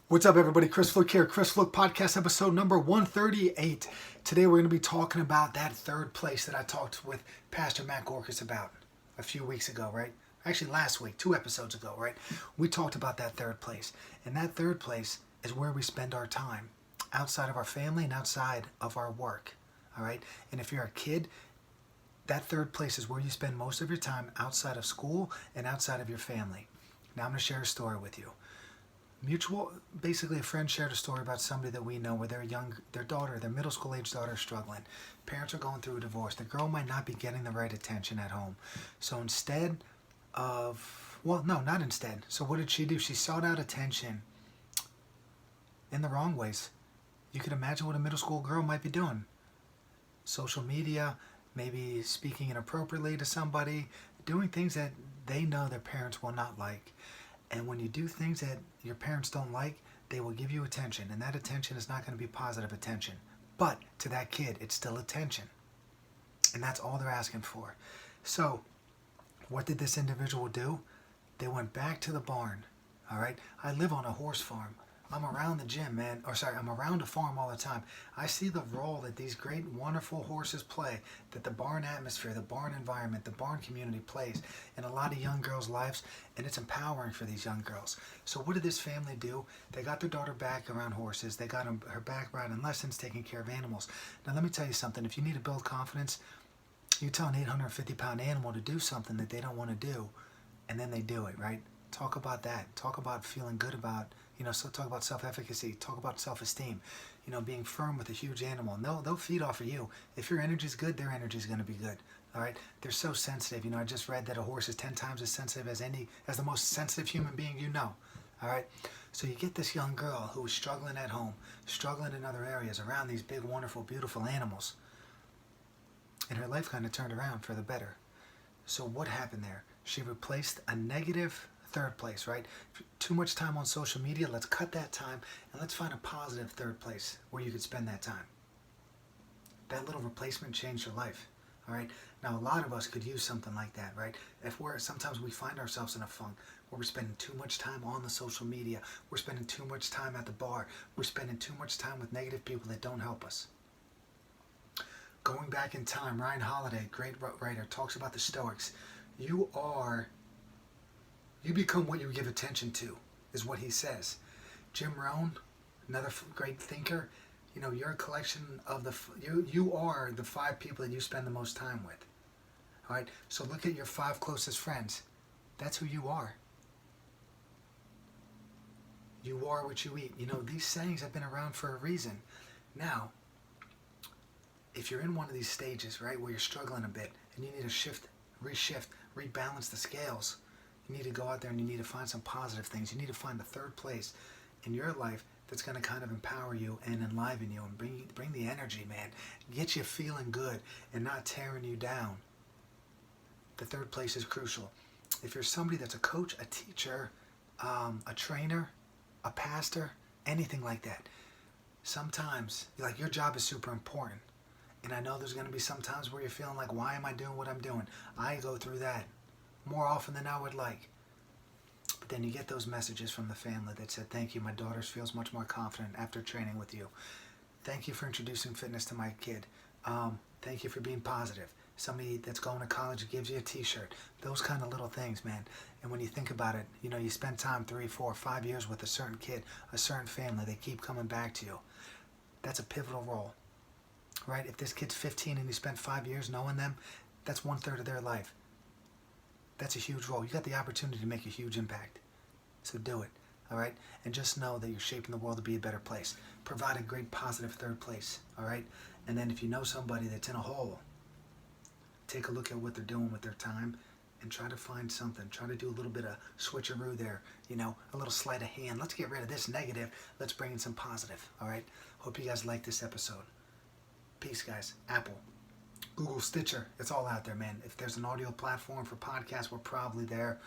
What's up, everybody? Chris Flick here. Chris Flick Podcast episode number 138. Today we're going to be talking about that third place that I talked with Pastor Matt Gorkas about a few weeks ago, right? Actually, last week, 2 episodes ago, right? We talked about that third place. And that third place is where we spend our time outside of our family and outside of our work, all right? And if you're a kid, that third place is where you spend most of your time outside of school and outside of your family. Now I'm going to share a story with you. Basically a friend shared a story about somebody that we know where their middle school age daughter is struggling. Parents are going through a divorce. The girl might not be getting the right attention at home. So not instead. So what did she do? She sought out attention in the wrong ways. You could imagine what a middle school girl might be doing. Social media, maybe speaking inappropriately to somebody, doing things that they know their parents will not like. And when you do things that your parents don't like, they will give you attention. And that attention is not going to be positive attention. But to that kid, it's still attention. And that's all they're asking for. So, what did this individual do? They went back to the barn. All right? I live on a horse farm. I'm around the gym, man. I'm around a farm all the time. I see the role that these great, wonderful horses play, that the barn atmosphere, the barn environment, the barn community plays in a lot of young girls' lives, and it's empowering for these young girls. So what did this family do? They got their daughter back around horses. They got her back riding lessons, taking care of animals. Now, let me tell you something. If you need to build confidence, you tell an 850-pound animal to do something that they don't want to do, and then they do it, right? Talk about that. Talk about feeling good about, so talk about self-efficacy. Talk about self-esteem. Being firm with a huge animal. And they'll feed off of you. If your energy's good, their energy's going to be good. All right? They're so sensitive. I just read that a horse is 10 times as sensitive as the most sensitive human being you know. All right? So you get this young girl who is struggling at home, struggling in other areas around these big, wonderful, beautiful animals. And her life kind of turned around for the better. So what happened there? She replaced a negative third place, right? Too much time on social media, let's cut that time and let's find a positive third place where you could spend that time. That little replacement changed your life, all right? Now, a lot of us could use something like that, right? Sometimes we find ourselves in a funk where we're spending too much time on the social media, we're spending too much time at the bar, we're spending too much time with negative people that don't help us. Going back in time, Ryan Holiday, great writer, talks about the Stoics. You become what you give attention to, is what he says. Jim Rohn, another great thinker, you're a collection of you are the 5 people that you spend the most time with. All right? So look at your 5 closest friends. That's who you are. You are what you eat. These sayings have been around for a reason. Now, if you're in one of these stages, right, where you're struggling a bit and you need to rebalance the scales, you need to go out there and you need to find some positive things. You need to find the third place in your life that's going to kind of empower you and enliven you and bring the energy, man. Get you feeling good and not tearing you down. The third place is crucial. If you're somebody that's a coach, a teacher, a trainer, a pastor, anything like that, sometimes your job is super important. And I know there's going to be some times where you're feeling like, why am I doing what I'm doing? I go through that more often than I would like. But then you get those messages from the family that said, thank you, my daughter feels much more confident after training with you. Thank you for introducing fitness to my kid. Thank you for being positive. Somebody that's going to college gives you a t-shirt. Those kind of little things, man. And when you think about it, you spend time 3, 4, 5 years with a certain kid, a certain family. They keep coming back to you. That's a pivotal role, right? If this kid's 15 and you spent 5 years knowing them, that's 1/3 of their life. That's a huge role. You got the opportunity to make a huge impact. So do it, all right? And just know that you're shaping the world to be a better place. Provide a great positive third place, all right? And then if you know somebody that's in a hole, take a look at what they're doing with their time and try to find something. Try to do a little bit of switcheroo there, a little sleight of hand. Let's get rid of this negative. Let's bring in some positive, all right? Hope you guys like this episode. Peace, guys. Apple, Google, Stitcher, it's all out there, man. If there's an audio platform for podcasts, we're probably there.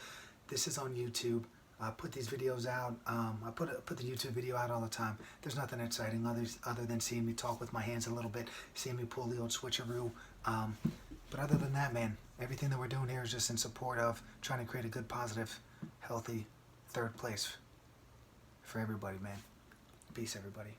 This is on YouTube. I put these videos out. I put the YouTube video out all the time. There's nothing exciting other than seeing me talk with my hands a little bit, seeing me pull the old switcheroo. But other than that, man, everything that we're doing here is just in support of trying to create a good, positive, healthy third place for everybody, man. Peace, everybody.